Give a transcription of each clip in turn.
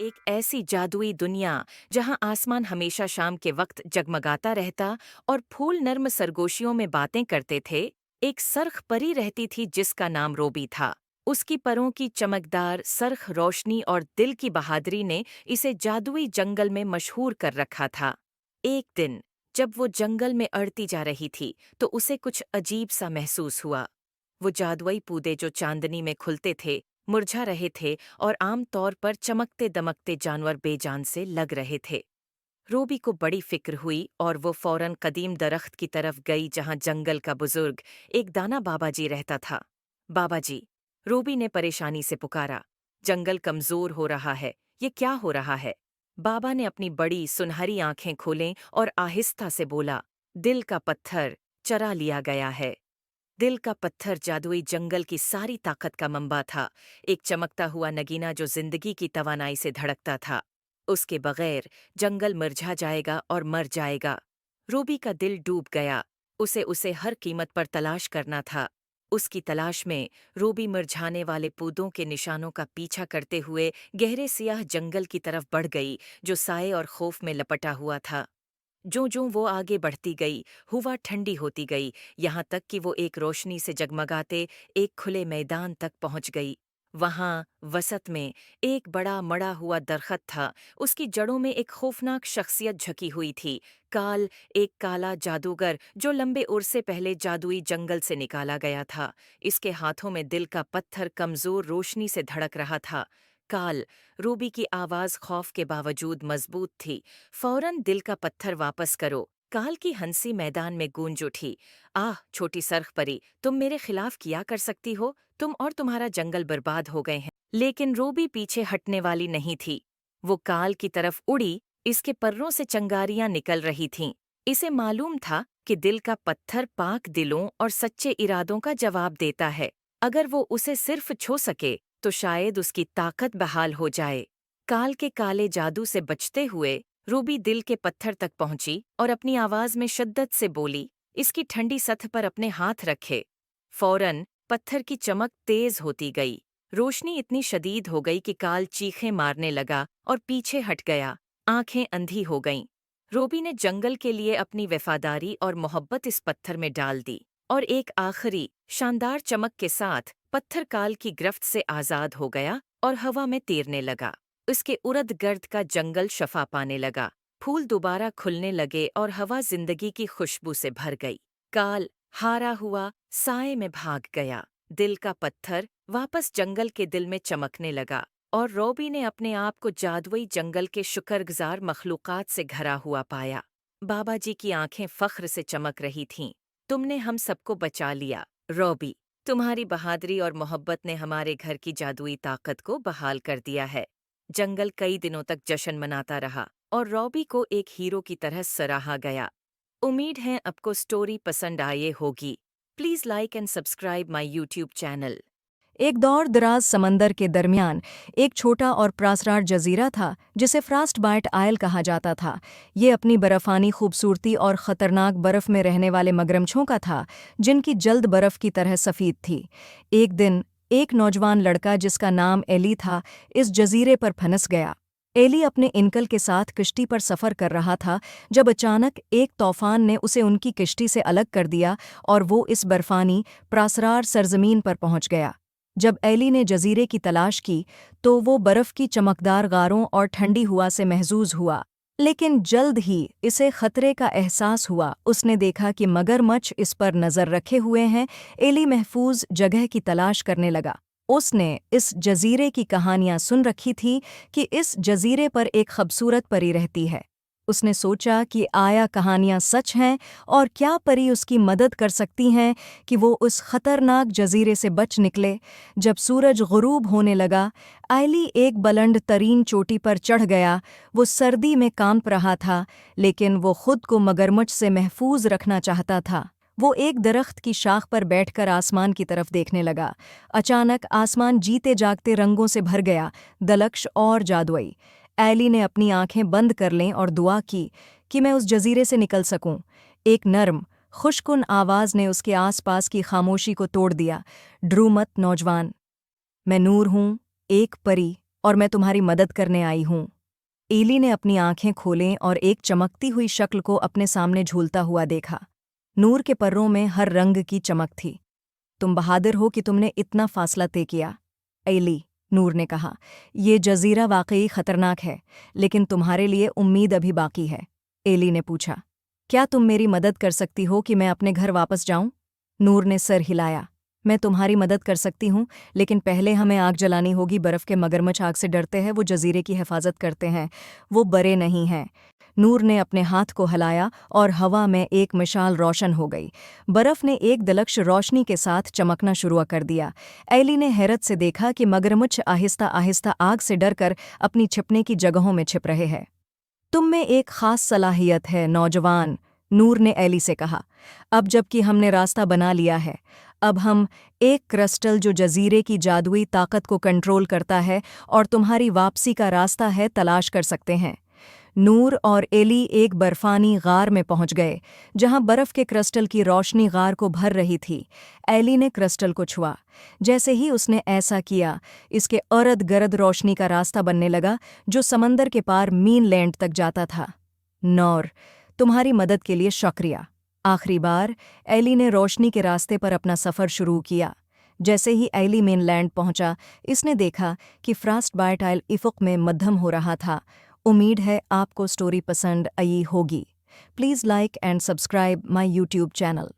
एक ऐसी जादुई दुनिया जहां आसमान हमेशा शाम के वक्त जगमगाता रहता और फूल नर्म सरगोशियों में बातें करते थे। एक सर्ख परी रहती थी जिसका नाम रोबी था। उसकी परों की चमकदार सर्ख रोशनी और दिल की बहादुरी ने इसे जादुई जंगल में मशहूर कर रखा था। एक दिन जब वो जंगल में अड़ती जा रही थी तो उसे कुछ अजीब सा महसूस हुआ। वो जादुई पौधे जो चांदनी में खुलते थे मुरझा रहे थे और आम तौर पर चमकते दमकते जानवर बेजान से लग रहे थे। रोबी को बड़ी फिक्र हुई और वो फौरन कदीम दरख्त की तरफ गई जहां जंगल का बुजुर्ग एक दाना बाबा जी रहता था। बाबा जी, रोबी ने परेशानी से पुकारा, जंगल कमजोर हो रहा है, ये क्या हो रहा है? बाबा ने अपनी बड़ी सुनहरी आंखें खोलें और आहिस्ता से बोला, दिल का पत्थर चरा लिया गया है। दिल का पत्थर जादुई जंगल की सारी ताकत का मंबा था, एक चमकता हुआ नगीना जो जिंदगी की तवानाई से धड़कता था। उसके बगैर जंगल मुरझा जाएगा और मर जाएगा। रूबी का दिल डूब गया। उसे उसे हर कीमत पर तलाश करना था। उसकी तलाश में रूबी मुरझाने वाले पौधों के निशानों का पीछा करते हुए गहरे सियाह जंगल की तरफ बढ़ गई, जो साए और खौफ में लपटा हुआ था। ज्यों-ज्यों वो आगे बढ़ती गई, हवा ठंडी होती गई, यहाँ तक कि वो एक रोशनी से जगमगाते एक खुले मैदान तक पहुंच गई। वहां वसत में एक बड़ा मड़ा हुआ दरख्त था। उसकी जड़ों में एक खौफनाक शख्सियत झकी हुई थी। काल, एक काला जादूगर जो लंबे उर्से पहले जादुई जंगल से निकाला गया था। इसके हाथों में दिल का पत्थर कमजोर रोशनी से धड़क रहा था। काल, रूबी की आवाज खौफ के बावजूद मजबूत थी। फौरन दिल का पत्थर वापस करो। काल की हंसी मैदान में गूंज उठी। आह, छोटी सर्ख परी, तुम मेरे खिलाफ किया कर सकती हो? तुम और तुम्हारा जंगल बर्बाद हो गए हैं। लेकिन रूबी पीछे हटने वाली नहीं थी। वो काल की तरफ उड़ी, इसके पर्रों से चंगारियां निकल रही थीं। इसे मालूम था कि दिल का पत्थर पाक दिलों और सच्चे इरादों का जवाब देता है। अगर वो उसे सिर्फ छू सके तो शायद उसकी ताकत बहाल हो जाए। काल के काले जादू से बचते हुए रूबी दिल के पत्थर तक पहुंची और अपनी आवाज में शिद्दत से बोली, इसकी ठंडी सतह पर अपने हाथ रखे। फौरन पत्थर की चमक तेज होती गई। रोशनी इतनी शदीद हो गई कि काल चीखें मारने लगा और पीछे हट गया। आंखें अंधी हो गईं। रूबी ने जंगल के लिए अपनी वफादारी और मोहब्बत इस पत्थर में डाल दी और एक आखिरी शानदार चमक के साथ पत्थर काल की गिरफ्त से आजाद हो गया और हवा में तैरने लगा। उसके उर्द गर्द का जंगल शफा पाने लगा। फूल दोबारा खुलने लगे और हवा जिंदगी की खुशबू से भर गई। काल हारा हुआ साए में भाग गया। दिल का पत्थर वापस जंगल के दिल में चमकने लगा और रोबी ने अपने आप को जादुई जंगल के शुक्रगुजार मखलूकात से घरा हुआ पाया। बाबा जी की आंखें फख्र से चमक रही थीं। तुमने हम सबको बचा लिया, रोबी। तुम्हारी बहादुरी और मोहब्बत ने हमारे घर की जादुई ताकत को बहाल कर दिया है। जंगल कई दिनों तक जश्न मनाता रहा और रॉबी को एक हीरो की तरह सराहा गया। उम्मीद है आपको स्टोरी पसंद आए होगी। Please like and subscribe my YouTube channel. एक दौर दराज समंदर के दरमियान एक छोटा और प्रासरार जजीरा था जिसे फ्रास्ट बाइट आयल कहा जाता था। ये अपनी बर्फानी खूबसूरती और ख़तरनाक बर्फ़ में रहने वाले मगरमच्छों का था, जिनकी जल्द बर्फ़ की तरह सफ़ीद थी। एक दिन एक नौजवान लड़का जिसका नाम एली था, इस जजीरे पर फंस गया। एली अपने इनकल के साथ किश्ती पर सफ़र कर रहा था जब अचानक एक तूफान ने उसे उनकी किश्ती से अलग कर दिया और वो इस बर्फानी प्रासरार सरजमीन पर पहुंच गया। जब एली ने जजीरे की तलाश की तो वो बर्फ की चमकदार गारों और ठंडी हवा से महजूज हुआ, लेकिन जल्द ही इसे खतरे का एहसास हुआ। उसने देखा कि मगरमच्छ इस पर नज़र रखे हुए हैं। एली महफूज जगह की तलाश करने लगा। उसने इस जजीरे की कहानियां सुन रखी थी कि इस जजीरे पर एक खूबसूरत परी रहती है। उसने सोचा कि आया कहानियां सच हैं और क्या परी उसकी मदद कर सकती हैं कि वो उस खतरनाक जजीरे से बच निकले। जब सूरज गुरूब होने लगा, आयली एक बुलंद तरीन चोटी पर चढ़ गया। वो सर्दी में कांप रहा था, लेकिन वो खुद को मगरमच्छ से महफूज रखना चाहता था। वो एक दरख्त की शाख पर बैठकर आसमान की तरफ देखने लगा। अचानक आसमान जीते जागते रंगों से भर गया, दलक्ष और जादुई। एली ने अपनी आंखें बंद कर लें और दुआ की कि मैं उस जजीरे से निकल सकूं। एक नर्म, खुशकुन आवाज़ ने उसके आसपास की खामोशी को तोड़ दिया। ड्रू मत नौजवान, मैं नूर हूँ, एक परी, और मैं तुम्हारी मदद करने आई हूँ। एली ने अपनी आंखें खोलें और एक चमकती हुई शक्ल को अपने सामने झूलता हुआ देखा। नूर के पर्रों में हर रंग की चमक थी। तुम बहादुर हो कि तुमने इतना फासला तय किया। एली, नूर ने कहा, ये जजीरा वाकई खतरनाक है, लेकिन तुम्हारे लिए उम्मीद अभी बाकी है। एली ने पूछा, क्या तुम मेरी मदद कर सकती हो कि मैं अपने घर वापस जाऊं? नूर ने सर हिलाया। मैं तुम्हारी मदद कर सकती हूँ, लेकिन पहले हमें आग जलानी होगी। बर्फ के मगरमच्छ आग से डरते हैं, वो जजीरे की हिफाजत करते हैं, वो बड़े नहीं हैं। नूर ने अपने हाथ को हिलाया और हवा में एक मिसाल रोशन हो गई। बर्फ ने एक दिलकश रोशनी के साथ चमकना शुरू कर दिया। एली ने हैरत से देखा कि मगरमच्छ आहिस्ता आहिस्ता आग से डरकर अपनी छिपने की जगहों में छिप रहे हैं। तुम में एक खास सलाहियत है, नौजवान, नूर ने एली से कहा। अब जबकि हमने रास्ता बना लिया है, अब हम एक क्रिस्टल जो जजीरे की जादुई ताकत को कंट्रोल करता है और तुम्हारी वापसी का रास्ता है, तलाश कर सकते हैं। नूर और एली एक बर्फानी गार में पहुंच गए, जहां बर्फ के क्रिस्टल की रोशनी गार को भर रही थी। एली ने क्रिस्टल को छुआ। जैसे ही उसने ऐसा किया, इसके अर्द गर्द रोशनी का रास्ता बनने लगा, जो समंदर के पार मीनलैंड तक जाता था। नौर, तुम्हारी मदद के लिए शुक्रिया। आखिरी बार एली ने रोशनी के रास्ते पर अपना सफ़र शुरू किया। जैसे ही एली मेनलैंड पहुंचा, इसने देखा कि फ्रॉस्ट बाइट आइल इफ़ुक में मध्यम हो रहा था। उम्मीद है आपको स्टोरी पसंद आई होगी। Please like and subscribe my YouTube channel.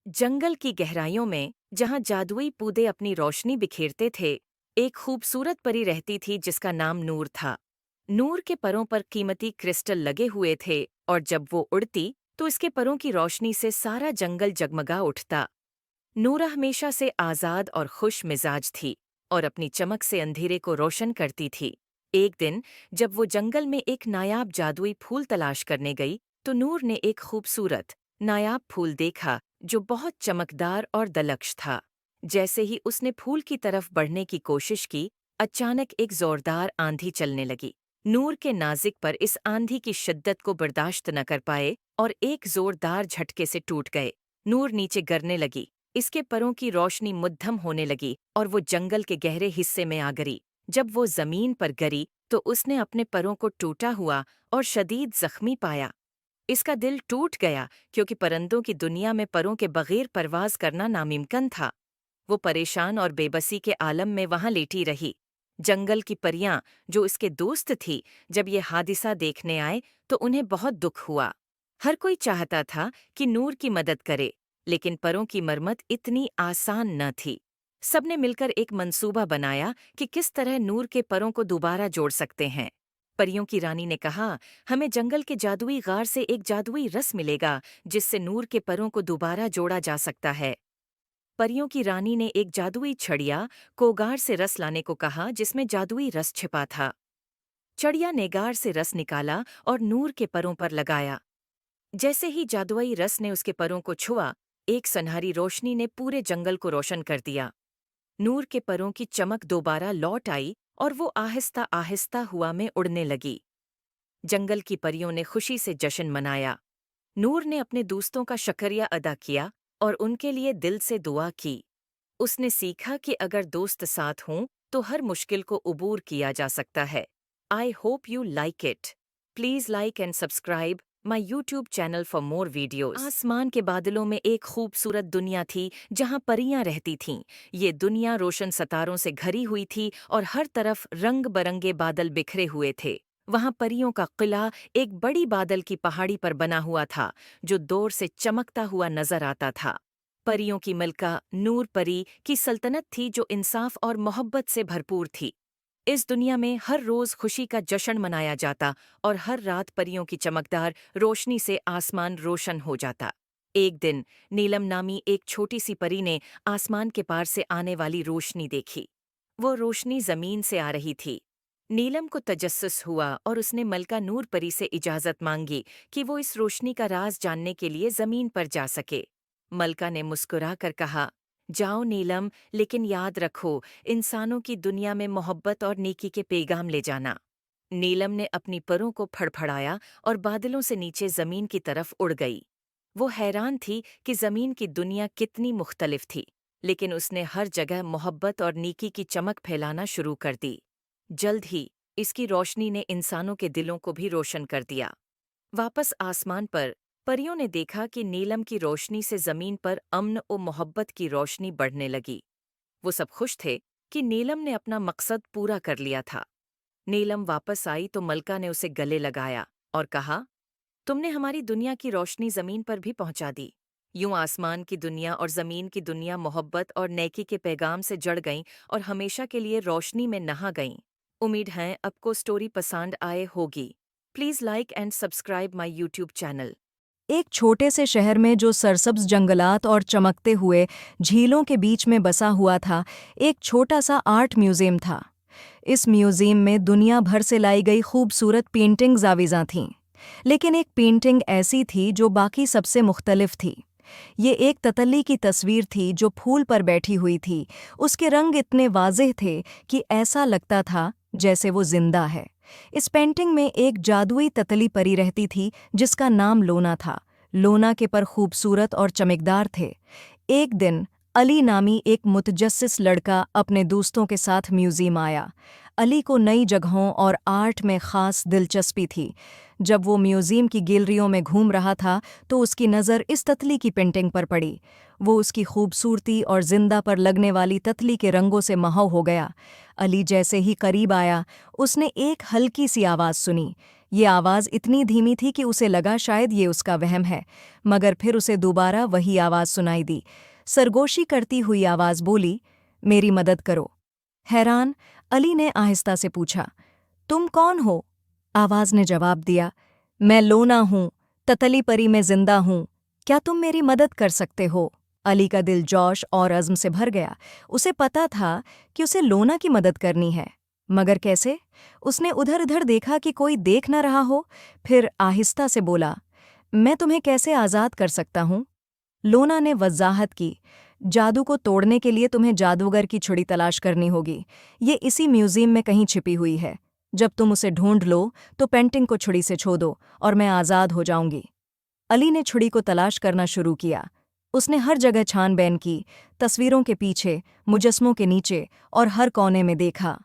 जंगल की गहराइयों में, जहां जादुई पौधे अपनी रोशनी बिखेरते थे, एक खूबसूरत परी रहती थी जिसका नाम नूर था। नूर के परों पर कीमती क्रिस्टल लगे हुए थे और जब वो उड़ती तो इसके परों की रोशनी से सारा जंगल जगमगा उठता। नूरा हमेशा से आज़ाद और खुश मिजाज थी और अपनी चमक से अंधेरे को रोशन करती थी। एक दिन जब वो जंगल में एक नायाब जादुई फूल तलाश करने गई, तो नूर ने एक खूबसूरत नायाब फूल देखा जो बहुत चमकदार और दलक्ष था। जैसे ही उसने फूल की तरफ बढ़ने की कोशिश की, अचानक एक जोरदार आंधी चलने लगी। नूर के नाज़िक पर इस आंधी की शिद्दत को बर्दाश्त न कर पाए और एक जोरदार झटके से टूट गए। नूर नीचे गिरने लगी। इसके परों की रोशनी मुद्दम होने लगी और वो जंगल के गहरे हिस्से में आ गिरी। जब वो जमीन पर गिरी तो उसने अपने परों को टूटा हुआ और शदीद जख्मी पाया। इसका दिल टूट गया क्योंकि परिंदों की दुनिया में परों के बगैर परवाज करना नामुमकिन था। वो परेशान और बेबसी के आलम में वहां लेटी रही। जंगल की परियां, जो इसके दोस्त थी, जब ये हादिसा देखने आए तो उन्हें बहुत दुख हुआ। हर कोई चाहता था कि नूर की मदद करे, लेकिन परों की मरम्मत इतनी आसान न थी। सबने मिलकर एक मंसूबा बनाया कि किस तरह नूर के परों को दोबारा जोड़ सकते हैं। परियों की रानी ने कहा, हमें जंगल के जादुई गार से एक जादुई रस मिलेगा जिससे नूर के परों को दोबारा जोड़ा जा सकता है। परियों की रानी ने एक जादुई छड़िया को गार से रस लाने को कहा जिसमें जादुई रस छिपा था। छड़िया ने गार से रस निकाला और नूर के परों पर लगाया। जैसे ही जादुई रस ने उसके परों को छुआ, एक सुनहरी रोशनी ने पूरे जंगल को रोशन कर दिया। नूर के परों की चमक दोबारा लौट आई और वो आहिस्ता आहिस्ता हुआ में उड़ने लगी। जंगल की परियों ने खुशी से जश्न मनाया। नूर ने अपने दोस्तों का शुक्रिया अदा किया और उनके लिए दिल से दुआ की। उसने सीखा कि अगर दोस्त साथ हों तो हर मुश्किल को उबूर किया जा सकता है। I hope you like it. Please like and subscribe my YouTube channel for more videos. आसमान के बादलों में एक खूबसूरत दुनिया थी जहां परियां रहती थीं। ये दुनिया रोशन सितारों से घरी हुई थी और हर तरफ रंग बरंगे बादल बिखरे हुए थे। वहां परियों का किला एक बड़ी बादल की पहाड़ी पर बना हुआ था, जो दूर से चमकता हुआ नजर आता था। परियों की मलका नूर परी की सल्तनत थी जो इंसाफ और मोहब्बत से भरपूर थी। इस दुनिया में हर रोज खुशी का जश्न मनाया जाता और हर रात परियों की चमकदार रोशनी से आसमान रोशन हो जाता। एक दिन नीलम नामी एक छोटी सी परी ने आसमान के पार से आने वाली रोशनी देखी। वो रोशनी जमीन से आ रही थी। नीलम को तजस्सुस हुआ और उसने मलका नूर परी से इजाजत मांगी कि वो इस रोशनी का राज जानने के लिए जमीन पर जा सके। मलका ने मुस्कुरा कर कहा, जाओ नीलम, लेकिन याद रखो, इंसानों की दुनिया में मोहब्बत और नेकी के पैगाम ले जाना। नीलम ने अपनी परों को फड़फड़ाया और बादलों से नीचे जमीन की तरफ उड़ गई। वो हैरान थी कि जमीन की दुनिया कितनी मुख्तलिफ थी, लेकिन उसने हर जगह मोहब्बत और नेकी की चमक फैलाना शुरू कर दी। जल्द ही इसकी रोशनी ने इंसानों के दिलों को भी रोशन कर दिया। वापस आसमान पर परियों ने देखा कि नीलम की रोशनी से जमीन पर अमन और मोहब्बत की रोशनी बढ़ने लगी। वो सब खुश थे कि नीलम ने अपना मकसद पूरा कर लिया था। नीलम वापस आई तो मलका ने उसे गले लगाया और कहा, तुमने हमारी दुनिया की रोशनी जमीन पर भी पहुंचा दी। यूं आसमान की दुनिया और जमीन की दुनिया मोहब्बत और नेकी के पैगाम से जड़ गईं और हमेशा के लिए रोशनी में नहा गईं। उम्मीद है आपको स्टोरी पसंद आए होगी। Please like and subscribe my YouTube channel. एक छोटे से शहर में जो सरसब्ज जंगलात और चमकते हुए झीलों के बीच में बसा हुआ था, एक छोटा सा आर्ट म्यूजियम था। इस म्यूजियम में दुनिया भर से लाई गई खूबसूरत पेंटिंग्स आविज़ां थीं, लेकिन एक पेंटिंग ऐसी थी जो बाकी सबसे मुख्तलिफ थी। ये एक ततल्ली की तस्वीर थी जो फूल पर बैठी हुई थी। उसके रंग इतने वाज़ेह थे कि ऐसा लगता था जैसे वो जिंदा है। इस पेंटिंग में एक जादुई ततली परी रहती थी जिसका नाम लोना था। लोना के पर खूबसूरत और चमकदार थे। एक दिन अली नामी एक मुतजस्सिस लड़का अपने दोस्तों के साथ म्यूजियम आया। अली को नई जगहों और आर्ट में ख़ास दिलचस्पी थी। जब वो म्यूजियम की गैलरियों में घूम रहा था तो उसकी नज़र इस ततली की पेंटिंग पर पड़ी। वो उसकी खूबसूरती और जिंदा पर लगने वाली ततली के रंगों से महव हो गया। अली जैसे ही करीब आया, उसने एक हल्की सी आवाज़ सुनी। ये आवाज़ इतनी धीमी थी कि उसे लगा शायद ये उसका वहम है, मगर फिर उसे दोबारा वही आवाज़ सुनाई दी। सरगोशी करती हुई आवाज़ बोली, मेरी मदद करो। हैरान, अली ने आहिस्ता से पूछा, तुम कौन हो? आवाज़ ने जवाब दिया, मैं लोना हूँ, ततली परी में जिंदा हूँ। क्या तुम मेरी मदद कर सकते हो? अली का दिल जोश और अज़्म से भर गया। उसे पता था कि उसे लोना की मदद करनी है, मगर कैसे? उसने उधर-उधर देखा कि कोई देख न रहा हो, फिर आहिस्ता से बोला, मैं तुम्हें कैसे आज़ाद कर सकता हूँ? लोना ने वज़ाहत की, जादू को तोड़ने के लिए तुम्हें जादूगर की छुड़ी तलाश करनी होगी। ये इसी म्यूजियम में कहीं छिपी हुई है। जब तुम उसे ढूंढ लो तो पेंटिंग को छुड़ी से छो दो और मैं आज़ाद हो जाऊंगी। अली ने छुड़ी को तलाश करना शुरू किया। उसने हर जगह छानबीन की, तस्वीरों के पीछे, मुजस्मों के नीचे और हर कोने में देखा।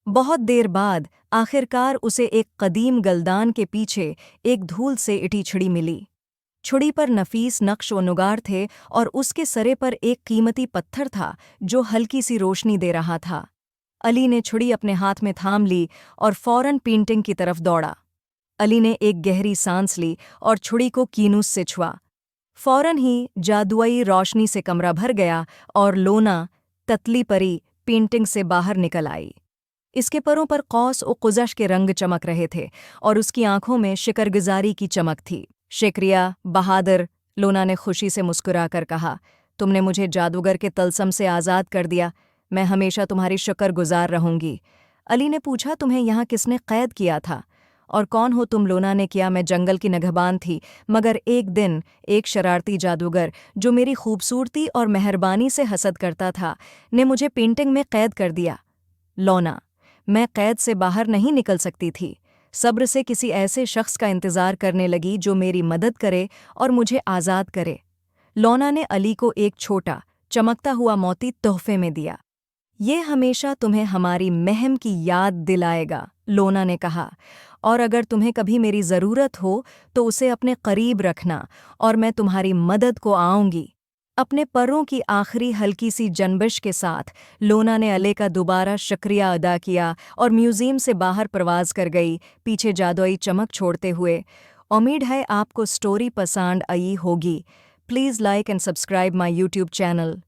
बहुत देर बाद आखिरकार उसे एक कदीम गलदान के पीछे एक धूल से इटी छुड़ी मिली। छुड़ी पर नफीस नक्श व नुगार थे और उसके सरे पर एक कीमती पत्थर था जो हल्की सी रोशनी दे रहा था। अली ने छुड़ी अपने हाथ में थाम ली और फौरन पेंटिंग की तरफ दौड़ा। अली ने एक गहरी सांस ली और छुड़ी को कीनूस से छुआ। फौरन ही जादुई रोशनी से कमरा भर गया और लोना, ततली परी, पेंटिंग से बाहर निकल आई। इसके परों पर कौस और कुज़श के रंग चमक रहे थे और उसकी आंखों में शिकरगुजारी की चमक थी। शुक्रिया, बहादुर, लोना ने खुशी से मुस्कुराकर कहा, तुमने मुझे जादूगर के तलसम से आज़ाद कर दिया। मैं हमेशा तुम्हारी शुक्रगुजार रहूंगी। अली ने पूछा, तुम्हें यहाँ किसने कैद किया था? और कौन हो तुम? लोना ने किया, मैं जंगल की नगहबान थी, मगर एक दिन एक शरारती जादूगर जो मेरी खूबसूरती और मेहरबानी से हसद करता था ने मुझे पेंटिंग में कैद कर दिया। लोना, मैं कैद से बाहर नहीं निकल सकती थी। सब्र से किसी ऐसे शख्स का इंतज़ार करने लगी जो मेरी मदद करे और मुझे आज़ाद करे। लोना ने अली को एक छोटा, चमकता हुआ मोती तोहफे में दिया। ये हमेशा तुम्हें हमारी महम की याद दिलाएगा, लोना ने कहा, और अगर तुम्हें कभी मेरी ज़रूरत हो तो उसे अपने करीब रखना और मैं तुम्हारी मदद को आऊँगी। अपने परों की आखिरी हल्की सी जनबिश के साथ लोना ने अले का दोबारा शुक्रिया अदा किया और म्यूजियम से बाहर प्रवास कर गई, पीछे जादुई चमक छोड़ते हुए। उम्मीद है आपको स्टोरी पसंद आई होगी। Please like and subscribe my YouTube channel.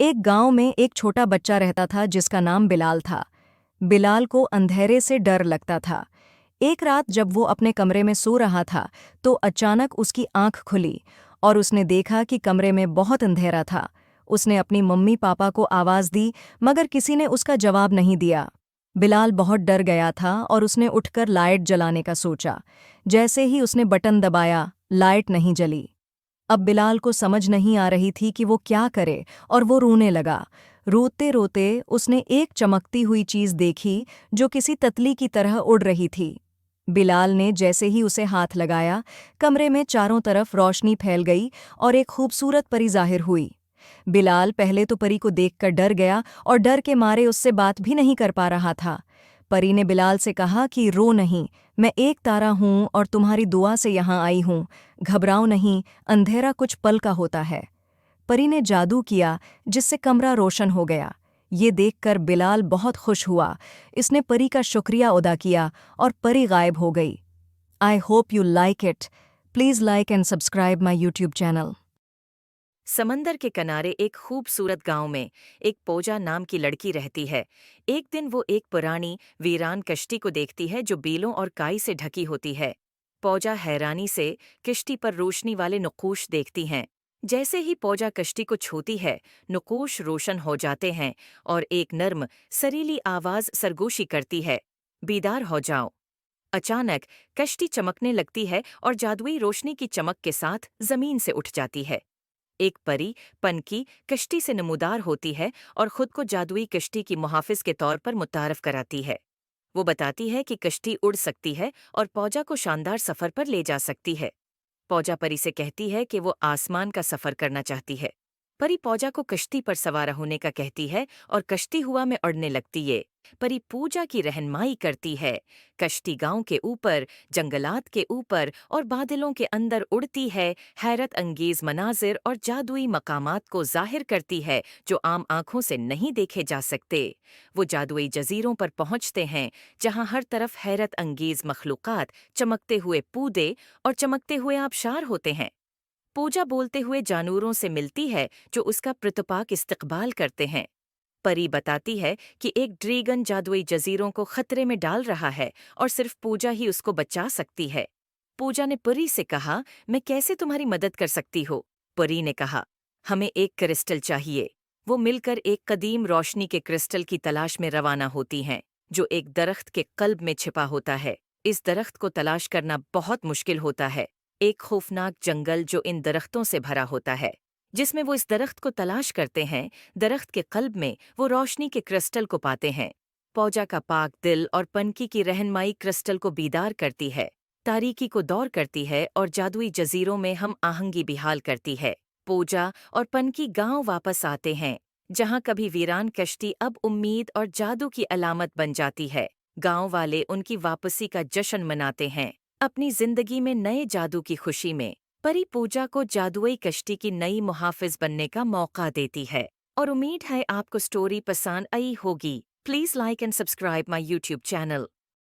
एक गांव में एक छोटा बच्चा रहता था जिसका नाम बिलाल था। बिलाल को अंधेरे से डर लगता था। एक रात जब वो अपने कमरे में सो रहा था तो अचानक उसकी आंख खुली और उसने देखा कि कमरे में बहुत अंधेरा था। उसने अपनी मम्मी पापा को आवाज़ दी, मगर किसी ने उसका जवाब नहीं दिया। बिलाल बहुत डर गया था और उसने उठकर लाइट जलाने का सोचा। जैसे ही उसने बटन दबाया, लाइट नहीं जली। अब बिलाल को समझ नहीं आ रही थी कि वो क्या करे और वो रोने लगा। रोते रोते उसने एक चमकती हुई चीज़ देखी जो किसी ततली की तरह उड़ रही थी। बिलाल ने जैसे ही उसे हाथ लगाया, कमरे में चारों तरफ रोशनी फैल गई और एक खूबसूरत परी जाहिर हुई। बिलाल पहले तो परी को देखकर डर गया और डर के मारे उससे बात भी नहीं कर पा रहा था। परी ने बिलाल से कहा कि रो नहीं, मैं एक तारा हूँ और तुम्हारी दुआ से यहाँ आई हूँ। घबराओ नहीं, अंधेरा कुछ पल का होता है। परी ने जादू किया जिससे कमरा रोशन हो गया। ये देखकर बिलाल बहुत खुश हुआ। इसने परी का शुक्रिया अदा किया और परी गायब हो गई। I hope you like it. Please like and subscribe my YouTube channel. समंदर के किनारे एक खूबसूरत गांव में एक पूजा नाम की लड़की रहती है। एक दिन वो एक पुरानी वीरान कश्ती को देखती है जो बीलों और काई से ढकी होती है। पूजा हैरानी से कश्ती पर रोशनी वाले नक़ूश देखती हैं। जैसे ही पूजा कश्ती को छूती है, नक़ूश रोशन हो जाते हैं और एक नर्म सरीली आवाज सरगोशी करती है, बीदार हो जाओ। अचानक कश्ती चमकने लगती है और जादुई रोशनी की चमक के साथ जमीन से उठ जाती है। एक परी पनकी कश्ती से नमूदार होती है और खुद को जादुई कश्ती की मुहाफिज के तौर पर मुतारफ कराती है। वो बताती है कि कश्ती उड़ सकती है और पूजा को शानदार सफर पर ले जा सकती है। पूजा परी से कहती है कि वो आसमान का सफर करना चाहती है। परी पूजा को कश्ती पर सवार होने का कहती है और कश्ती हवा में उड़ने लगती है। परी पूजा की रहनुमाई करती है। कश्ती गांव के ऊपर, जंगलात के ऊपर और बादलों के अंदर उड़ती है। हैरत अंगेज मनाजिर और जादुई मकामात को जाहिर करती है जो आम आंखों से नहीं देखे जा सकते। वो जादुई जजीरों पर पहुंचते हैं जहां हर तरफ हैरत अंगेज मखलूकात, चमकते हुए पूदे और चमकते हुए आबशार होते हैं। पूजा बोलते हुए जानूरों से मिलती है जो उसका प्रतिपाक इस्तकबाल करते हैं। परी बताती है कि एक ड्रैगन जादुई जजीरों को खतरे में डाल रहा है और सिर्फ पूजा ही उसको बचा सकती है। पूजा ने परी से कहा, मैं कैसे तुम्हारी मदद कर सकती हो? परी ने कहा, हमें एक क्रिस्टल चाहिए। वो मिलकर एक कदीम रोशनी के क्रिस्टल की तलाश में रवाना होती हैं, जो एक दरख्त के कल्ब में छिपा होता है। इस दरख्त को तलाश करना बहुत मुश्किल होता है। एक खौफनाक जंगल जो इन दरख्तों से भरा होता है। जिसमें वो इस दरख्त को तलाश करते हैं, दरख्त के कल्ब में वो रोशनी के क्रिस्टल को पाते हैं। पूजा का पाक दिल और पनकी की रहनुमाई क्रिस्टल को बीदार करती है, तारीकी को दौर करती है और जादुई जजीरों में हम आहंगी बिहाल करती है। पूजा और पनकी गांव वापस आते हैं, जहां कभी वीरान कश्ती अब उम्मीद और जादू की अलामत बन जाती है। गांव वाले उनकी वापसी का जश्न मनाते हैं, अपनी जिंदगी में नए जादू की खुशी में। परी पूजा को जादुई कश्ती की नई मुहाफिज बनने का मौका देती है और उम्मीद है आपको स्टोरी पसंद आई होगी। Please like and subscribe my YouTube channel.